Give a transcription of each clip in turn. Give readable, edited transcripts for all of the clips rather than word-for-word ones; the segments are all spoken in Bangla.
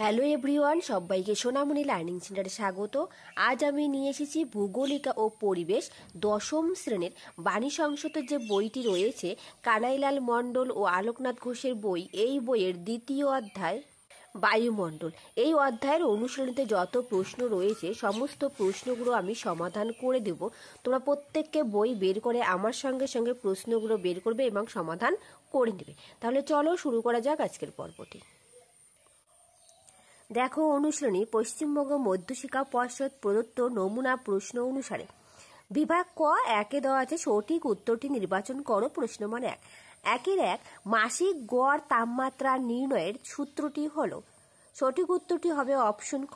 হ্যালো এভরিওয়ান, সবাইকে সোনামণি লার্নিং সেন্টারে স্বাগত। আজ আমি নিয়ে এসেছি ভূগোলিকা ও পরিবেশ দশম শ্রেণীর বাণী সংসদের যে বইটি রয়েছে, কানাইলাল মণ্ডল ও আলোকনাথ ঘোষের বই। এই বইয়ের দ্বিতীয় অধ্যায় বায়ুমণ্ডল। এই অধ্যায়ের অনুশীলনীতে যত প্রশ্ন রয়েছে সমস্ত প্রশ্নগুলো আমি সমাধান করে দেব। তোমরা প্রত্যেককে বই বের করে আমার সঙ্গে সঙ্গে প্রশ্নগুলো বের করবে এবং সমাধান করে নেবে। তাহলে চলো শুরু করা যাক আজকের পর্বটি। দেখো অনুশীলনী, পশ্চিমবঙ্গ মধ্যশিক্ষা পর্ষদ প্রদত্ত নমুনা প্রশ্ন অনুসারে বিভাগ ক একে দেওয়া আছে সঠিক উত্তরটি নির্বাচন করো। প্রশ্ন মান 1। একের 1 মাসিক গড় তাপমাত্রা নির্ণয়ের সূত্রটি হলো। সঠিক উত্তরটি হবে অপশন খ,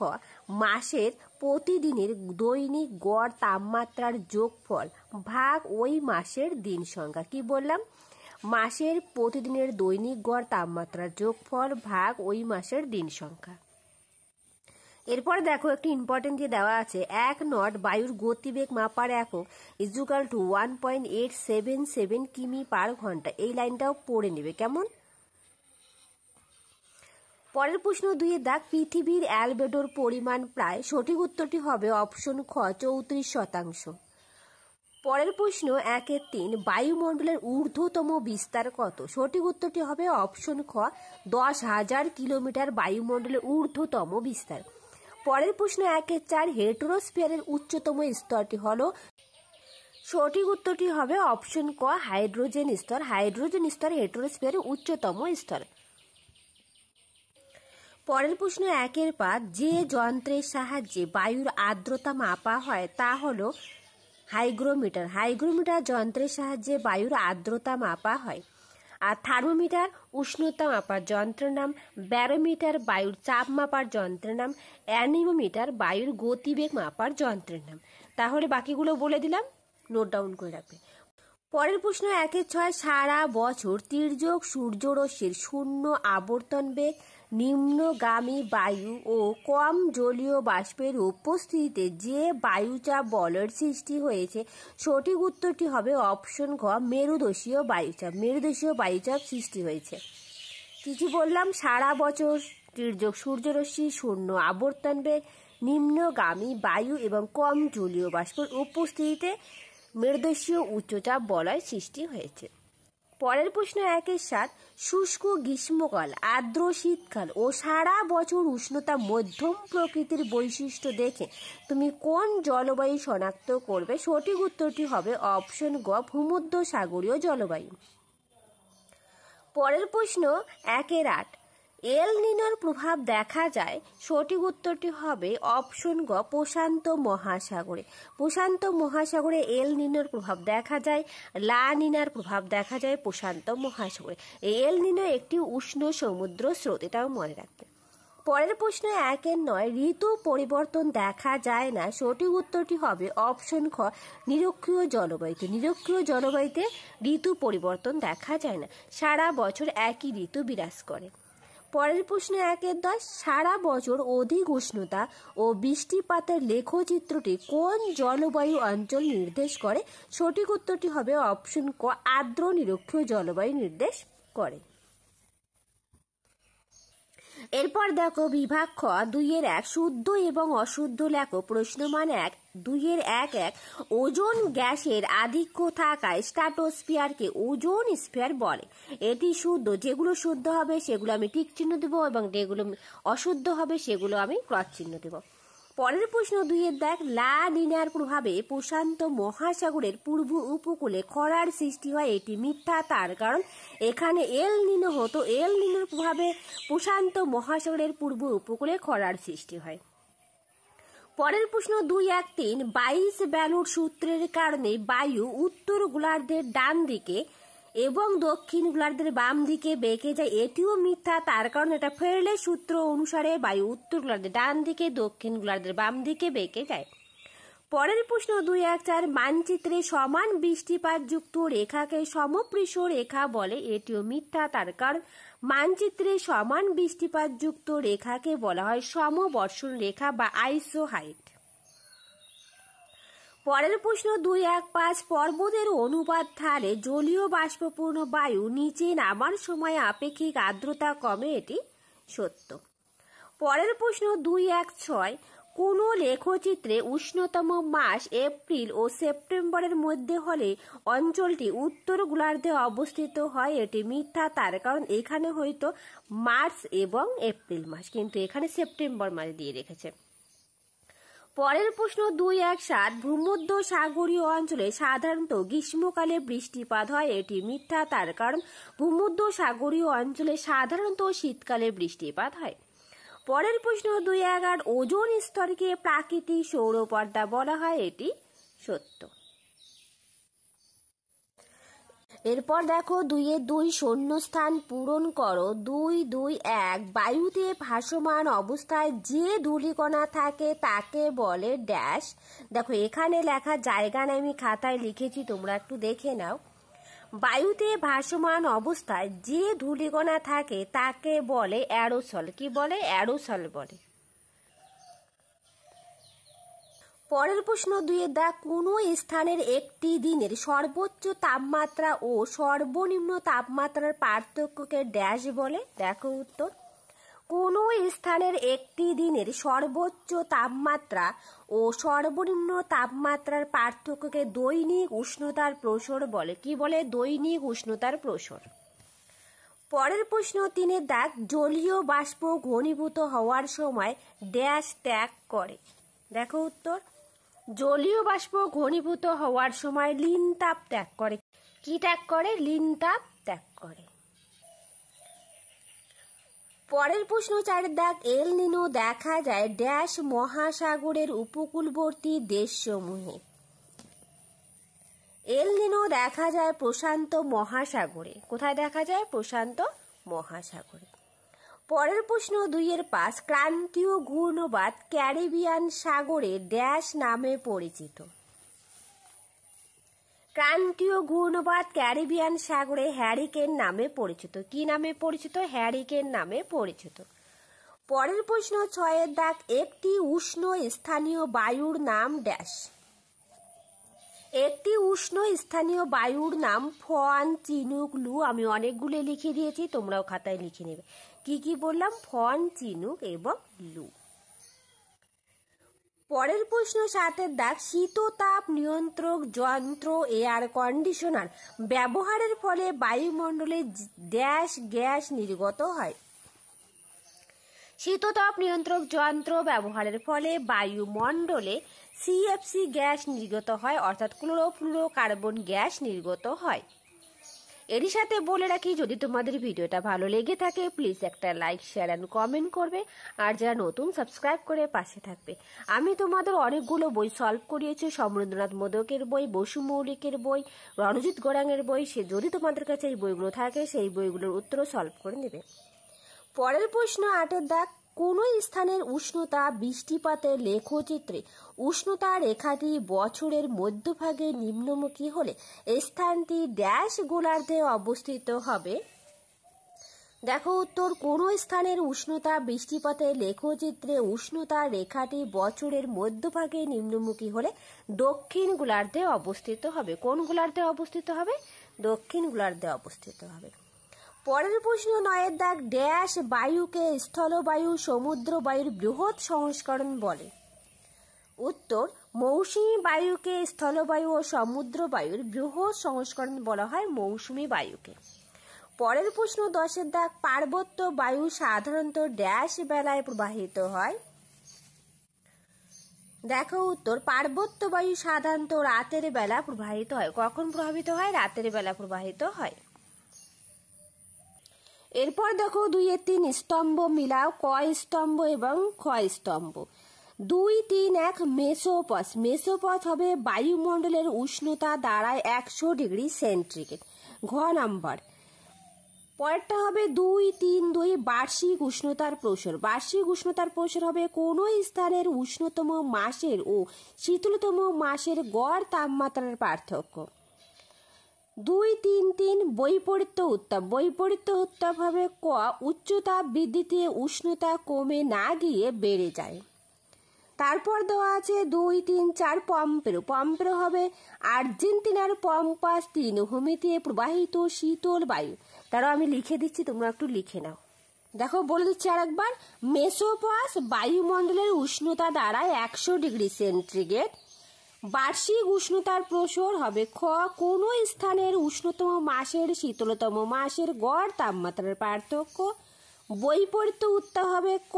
মাসের প্রতিদিনের দৈনিক গড় তাপমাত্রার যোগফল ভাগ ওই মাসের দিন সংখ্যা। কি বললাম? মাসের প্রতিদিনের দৈনিক গড় তাপমাত্রার যোগফল ভাগ ওই মাসের দিন সংখ্যা। এরপর দেখো একটি ইম্পর্টেন্ট দিয়ে দেওয়া আছে 1 নট বায়ুর গতিবেগ মাপার একক ইজুকাল টু 1.877 কিমি পার ঘন্টা। এই লাইনটাও পড়ে নেবে কেমন। পরের প্রশ্ন 2 দাগ পৃথিবীর অ্যালবেডোর পরিমাণ প্রায়। সঠিক উত্তরটি হবে অপশন খ 34%। পরের প্রশ্ন 1-এর 3 বায়ুমণ্ডলের ঊর্ধ্বতম বিস্তার কত? সঠিক উত্তরটি হবে অপশন খ 10,000 কিলোমিটার বায়ুমণ্ডলের ঊর্ধ্বতম বিস্তার। পরের প্রশ্ন 1-এর 4 হেটেরোস্ফিয়ারের উচ্চতম স্তরটি হলো। সঠিক উত্তরটি হবে অপশন ক হাইড্রোজেন স্তর। হাইড্রোজেন স্তর হেটেরোস্ফিয়ারের উচ্চতম স্তর। পরের প্রশ্ন 1-এর 5 যে যন্ত্রের সাহায্যে বায়ুর আর্দ্রতা মাপা হয় তা হলো হাইগ্রোমিটার। হাইগ্রোমিটার যন্ত্রের সাহায্যে বায়ুর আর্দ্রতা মাপা হয়। আর থার্মোমিটার উষ্ণতা মাপার যন্ত্রের নাম, ব্যারোমিটার বায়ুর চাপ মাপার যন্ত্রের নাম, অ্যানিমোমিটার বায়ুর গতিবেগ মাপার যন্ত্রের নাম। তাহলে বাকিগুলো বলে দিলাম, নোট ডাউন করে রাখবে। পরের প্রশ্ন 1-এর 6 সারা বছর তির্যক সূর্যরশ্মির শূন্য আবর্তন বেগ, নিম্নগামী বায়ু ও কম জলীয় বাষ্পের উপস্থিতিতে যে বায়ুচাপ বলয়ের সৃষ্টি হয়েছে। সঠিক উত্তরটি হবে অপশন ঘ মেরুদেশীয় বায়ুচাপ। মেরুদেশীয় বায়ুচাপ সৃষ্টি হয়েছে। কি বললাম? সারা বছর তির্যক সূর্যরশ্মি, শূন্য আবর্তন বেগ, নিম্নগামী বায়ু এবং কম জলীয় বাষ্পের উপস্থিতিতে মেরুদেশীয় উচ্চচাপ বলয় সৃষ্টি হয়েছে। পরের প্রশ্ন 1-এর 7 শুষ্ক গ্রীষ্মকাল, আর্দ্র শীতকাল ও সারা বছর উষ্ণতা মধ্যম প্রকৃতির বৈশিষ্ট্য দেখে তুমি কোন জলবায়ু শনাক্ত করবে? সঠিক উত্তরটি হবে অপশন গ ভূমধ্যসাগরীয় জলবায়ু। পরের প্রশ্ন 1-এর 8 এল নিনোর প্রভাব দেখা যায়। সঠিক উত্তরটি হবে অপশন গ প্রশান্ত মহাসাগরে। প্রশান্ত মহাসাগরে এল নিনোর প্রভাব দেখা যায়। লা নিনার প্রভাব দেখা যায় প্রশান্ত মহাসাগরে। এই এল নিনো একটি উষ্ণ সমুদ্র স্রোত, এটাও মনে রাখবে। পরের প্রশ্ন 1-এর 9 ঋতু পরিবর্তন দেখা যায় না। সঠিক উত্তরটি হবে অপশন খ নিরক্ষীয় জলবায়ুতে। নিরক্ষীয় জলবায়ুতে ঋতু পরিবর্তন দেখা যায় না, সারা বছর একই ঋতু বিরাজ করে। পরের প্রশ্ন 1-এর 10 সারা বছর অধিক উষ্ণতা ও বৃষ্টিপাতের লেখচিত্রটি কোন জলবায়ু অঞ্চল নির্দেশ করে? সঠিক উত্তরটি হবে অপশন ক আর্দ্র নিরক্ষীয় জলবায়ু নির্দেশ করে। এরপর দেখো বিভাগ খ 2-এর 1 শুদ্ধ এবং অশুদ্ধ লেখো। প্রশ্ন মান 1 2-এর 1-1 ওজোন গ্যাসের আধিক্য থাকায় স্ট্র্যাটোস্ফিয়ারকে ওজোন স্ফিয়ার বলে। এটি শুদ্ধ। যেগুলো শুদ্ধ হবে সেগুলো আমি টিক চিহ্ন দেবো এবং যেগুলো অশুদ্ধ হবে সেগুলো আমি ক্রস চিহ্ন দেবো। পরের প্রশ্ন 2-এর দেখ লা নিনার প্রভাবে প্রশান্ত মহাসাগরের পূর্ব উপকূলে খরার সৃষ্টি হয়। এটি মিথ্যা, তার কারণ এখানে এল নিনো হতো। এল নিনোর প্রভাবে প্রশান্ত মহাসাগরের পূর্ব উপকূলে খরার সৃষ্টি হয়। পরের প্রশ্ন 2-1-3 22 ব্যালুট সূত্রের কারণে বায়ু উত্তর গোলার্ধের ডান দিকে এবং দক্ষিণ গোলার্ধের বাম দিকে বেঁকে যায়। এটিও মিথ্যা, তার কারণ এটা ফেরেলের সূত্র অনুসারে বায়ু উত্তর গোলার্ধের ডান দিকে, দক্ষিণ গোলার্ধের বাম দিকে বেঁকে যায়। পরের প্রশ্ন 2-1-4 মানচিত্রে সমান বৃষ্টিপাত যুক্ত রেখাকে সমপৃষ্ঠ রেখা বলে। এটিও মিথ্যা, তার কারণ মানচিত্রে সমান বৃষ্টিপাত যুক্ত রেখাকে বলা হয় সমবর্ষণ রেখা বা আইসোহাইট। পরের প্রশ্ন 2-1-5 পর্বতের অনুপাত ঢালে জলীয় বাষ্পপূর্ণ বায়ু নিচে নামার সময় আপেক্ষিক আর্দ্রতা কমে। এটি সত্য। পরের প্রশ্ন 216, কোন লেখচিত্রে উষ্ণতম মাস এপ্রিল ও সেপ্টেম্বরের মধ্যে হলে অঞ্চলটি উত্তর গোলার্ধে অবস্থিত হয়। এটি মিথ্যা, তার কারণ এখানে হয়তো মার্চ এবং এপ্রিল মাস, কিন্তু এখানে সেপ্টেম্বর মাস দিয়ে রেখেছে। পরের প্রশ্ন 217, ভূমধ্য সাগরীয় অঞ্চলে সাধারণত গ্রীষ্মকালে বৃষ্টিপাত হয়। এটি মিথ্যা, তার কারণ ভূমধ্য সাগরীয় অঞ্চলে সাধারণত শীতকালে বৃষ্টিপাত হয়। পরের প্রশ্ন 218, ওজোন স্তরকে প্রাকৃতিক সৌরপর্দা বলা হয়। এটি সত্য। এরপর দেখো 2-2 শূন্যস্থান পূরণ করো। 2-2-1, বায়ুতে ভাসমান অবস্থায় যে ধূলিকণা থাকে তাকে বলে ড্যাশ। দেখো এখানে লেখা জায়গা না আমি খাতায় লিখেছি, তোমরা একটু দেখে নাও। বায়ুতে ভাসমান অবস্থায় যে ধূলিকণা থাকে তাকে বলে অ্যারোসল। কি বলে? অ্যারোসল বলে। পরের প্রশ্ন 2, কোনো স্থানের একটি দিনের সর্বোচ্চ তাপমাত্রা ও সর্বনিম্ন তাপমাত্রার পার্থক্যকে ড্যাশ বলে। দেখো উত্তর, কোনো স্থানের একটি দিনের সর্বোচ্চ তাপমাত্রা ও সর্বনিম্ন তাপমাত্রার পার্থক্যকে দৈনিক উষ্ণতার প্রসর বলে। কি বলে? দৈনিক উষ্ণতার প্রসর। পরের প্রশ্ন 3, জলীয় বাষ্প ঘনীভূত হওয়ার সময় ড্যাশ ত্যাগ করে। দেখো উত্তর, জলীয় বাষ্প ঘনীভূত হওয়ার সময় লিন তাপ ত্যাগ করে। কি ত্যাগ করে? লিন তাপ ত্যাগ করে। পরের প্রশ্ন 4, এল নিনো দেখা যায় ড্যাশ মহাসাগরের উপকূলবর্তী দেশসমূহে। এল নিনো দেখা যায় প্রশান্ত মহাসাগরে। কোথায় দেখা যায়? প্রশান্ত মহাসাগরে। পরের প্রশ্ন 2-5, ক্রান্তীয় ঘূর্ণবাত ক্যারিবিয়ান সাগরে ড্যাশ নামে পরিচিত। ক্রান্তীয় ঘূর্ণবাত ক্যারিবিয়ান সাগরে হ্যারিকেন নামে পরিচিত। কি নামে পরিচিত? হ্যারিকেন নামে পরিচিত। পরের প্রশ্ন 6, একটি উষ্ণ স্থানীয় বায়ুর নাম ড্যাশ। একটি উষ্ণ স্থানীয় বায়ুর নাম ফন, চিনুক, লু। আমি অনেকগুলো লিখে দিয়েছি, তোমরাও খাতায় লিখে নেবে। কি কি বললাম? ফন, চিনুক এবং লু। পরের প্রশ্ন 7, শীততাপ নিয়ন্ত্রক যন্ত্র এয়ার কন্ডিশনার ব্যবহারের ফলে বায়ুমণ্ডলে ড্যাশ গ্যাস নির্গত হয়। শীততাপ নিয়ন্ত্রক যন্ত্র ব্যবহারের ফলে বায়ুমণ্ডলে সিএফসি গ্যাস নির্গত হয়, অর্থাৎ ক্লোরোফ্লুরোকার্বন গ্যাস নির্গত হয়। এরই সাথে বলে রাখি, যদি তোমাদের ভিডিওটা ভালো লেগে থাকে প্লিজ একটা লাইক, শেয়ার অ্যান্ড কমেন্ট করবে, আর যারা নতুন সাবস্ক্রাইব করে পাশে থাকবে। আমি তোমাদের অনেকগুলো বই সলভ করিয়েছি, সমরেন্দ্রনাথ মোদকের বই, বসু মৌলিকের বই, রণজিৎ গোড়াঙের বই। সে যদি তোমাদের কাছে এই বইগুলো থাকে সেই বইগুলোর উত্তরও সলভ করে নেবে। পরের প্রশ্ন 8, কোন স্থানের উষ্ণতা বৃষ্টিপাতের লেখচিত্রে উষ্ণতা রেখাটি বছরের মধ্যভাগে নিম্নমুখী হলে স্থানটি ড্যাশ গোলার্ধে অবস্থিত হবে। দেখো উত্তর, কোন স্থানের উষ্ণতা বৃষ্টিপাতের লেখচিত্রে উষ্ণতা রেখাটি বছরের মধ্যভাগে নিম্নমুখী হলে দক্ষিণ গোলার্ধে অবস্থিত হবে। কোন গোলার্ধে অবস্থিত হবে? দক্ষিণ গোলার্ধে অবস্থিত হবে। পরের প্রশ্ন 9, ড্যাশ বায়ুকে স্থলবায়ু সমুদ্র বায়ুর বৃহৎ সংস্করণ বলে। উত্তর, মৌসুমী বায়ুকে স্থলবায়ু ও সমুদ্র বায়ুর বৃহৎ সংস্করণ বলা হয় মৌসুমী বায়ুকে। পরের প্রশ্ন 10, পার্বত্য বায়ু সাধারণত ড্যাশ বেলায় প্রবাহিত হয়। দেখো উত্তর, পার্বত্য বায়ু সাধারণত রাতের বেলা প্রবাহিত হয়। কখন প্রবাহিত হয়? রাতের বেলা প্রবাহিত হয়। এরপর দেখো 2-3 স্তম্ভ মিলাও, ক স্তম্ভ এবং খ স্তম্ভ। 2-3-1 মেসোপথ। মেসোপথ হবে বায়ুমণ্ডলের উষ্ণতা দাঁড়ায় 100 ডিগ্রি সেন্টিগ্রেড। ঘ নাম্বার। পরেরটা হবে 2-3-2 বার্ষিক উষ্ণতার প্রসর। বার্ষিক উষ্ণতার প্রসর হবে কোন স্থানের উষ্ণতম মাসের ও শীতলতম মাসের গড় তাপমাত্রার পার্থক্য। 2-3-3 বৈপরীত্য উত্তাপ। বৈপরীত্য উত্তাপ হবে ক, উচ্চতাপ বৃদ্ধিতে উষ্ণতা কমে না গিয়ে বেড়ে যায়। তারপর দেওয়া আছে 2-3-4 পম্পেরো। পম্পেরো হবে আর্জেন্টিনার পম্পাস তৃণভূমিতে প্রবাহিত শীতল বায়ু। তারাও আমি লিখে দিচ্ছি, তোমরা একটু লিখে নাও। দেখো বলে দিচ্ছি আরেকবার, মেসোপস বায়ুমণ্ডলের উষ্ণতা দাঁড়ায় 100 ডিগ্রি সেন্টিগ্রেড। বার্ষিক উষ্ণতার প্রসর হবে খ কোনো স্থানের উষ্ণতম মাসের শীতলতম মাসের গড় তাপমাত্রার পার্থক্য। বৈপরীত্য উত্তর হবে ক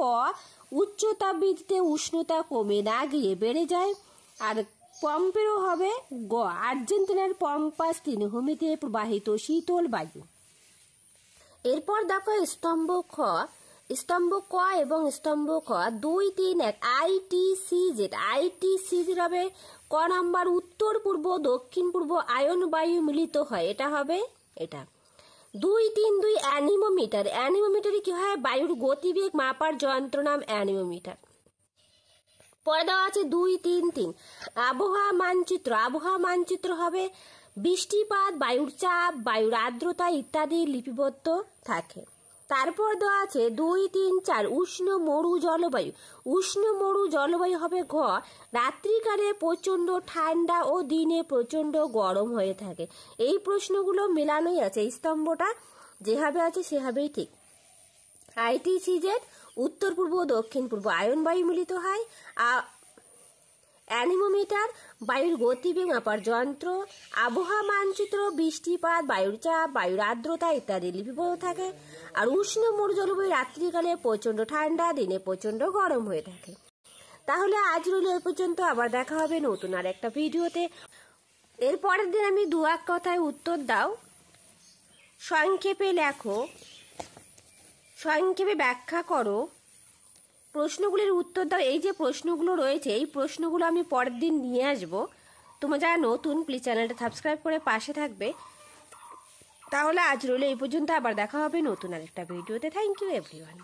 উচ্চতাপ বৃদ্ধিতে উষ্ণতা কমে না গিয়ে বেড়ে যায়। আর পম্পেরও হবে গ আর্জেন্টিনার পম্পাস তৃণভূমিতে প্রবাহিত শীতল বায়ু। এরপর দেখো স্তম্ভ ক এবং স্তম্ভ খ 2, 3, 1 আইটিসিজেড হবে ক নাম্বার উত্তর পূর্ব দক্ষিণ পূর্ব আয়ন বায়ু মিলিত হয়, এটা হবে এটা। 2, 3, 2 অ্যানিমোমিটারে কি হয়, বায়ুর গতিবেগ মাপার যন্ত্র নাম অ্যানিমোমিটার। পরে দেওয়া আছে 2, 3, 3 আবহাওয়া মানচিত্র হবে বৃষ্টিপাত, বায়ুর চাপ, বায়ুর আর্দ্রতা ইত্যাদি লিপিবদ্ধ থাকে। তারপর দেওয়া আছে 2, 3, 4 উষ্ণ মরু জলবায়ু হবে ঘ রাত্রিকালে প্রচন্ড ঠান্ডা ও দিনে প্রচন্ড গরম হয়ে থাকে। এই প্রশ্নগুলো মেলানোই আছে, এই স্তম্ভটা যেভাবে আছে সেভাবেই ঠিক। আইটিসিজেড উত্তর পূর্ব দক্ষিণ পূর্ব আয়ন বায়ু মিলিত হয়। অ্যানিমোমিটার বায়ুর গতিবেগ মাপার যন্ত্র। আবহাওয়া মানচিত্র বৃষ্টিপাত, বায়ুর চাপ, বায়ুর আর্দ্রতা ইত্যাদি লিপিবদ্ধ থাকে। আর উষ্ণ মরু জলবায়ু রাত্রিকালে প্রচন্ড ঠান্ডা, দিনে প্রচন্ড গরম হয়ে থাকে। তাহলে আজ রইল এ পর্যন্ত, আবার দেখা হবে নতুন আর একটা ভিডিওতে। এর পরের দিন আমি 2 কথায় উত্তর দাও, সংক্ষেপে লেখো, সংক্ষেপে ব্যাখ্যা করো, প্রশ্নগুলির উত্তর দাও। এই যে প্রশ্নগুলো রয়েছে এই প্রশ্নগুলো আমি পরের দিন নিয়ে আসবো। তোমরা যারা নতুন প্লিজ চ্যানেলটা সাবস্ক্রাইব করে পাশে থাকবে। তাহলে আজ রইল এই পর্যন্ত, আবার দেখা হবে নতুন আরেকটা ভিডিওতে। Thank you everyone.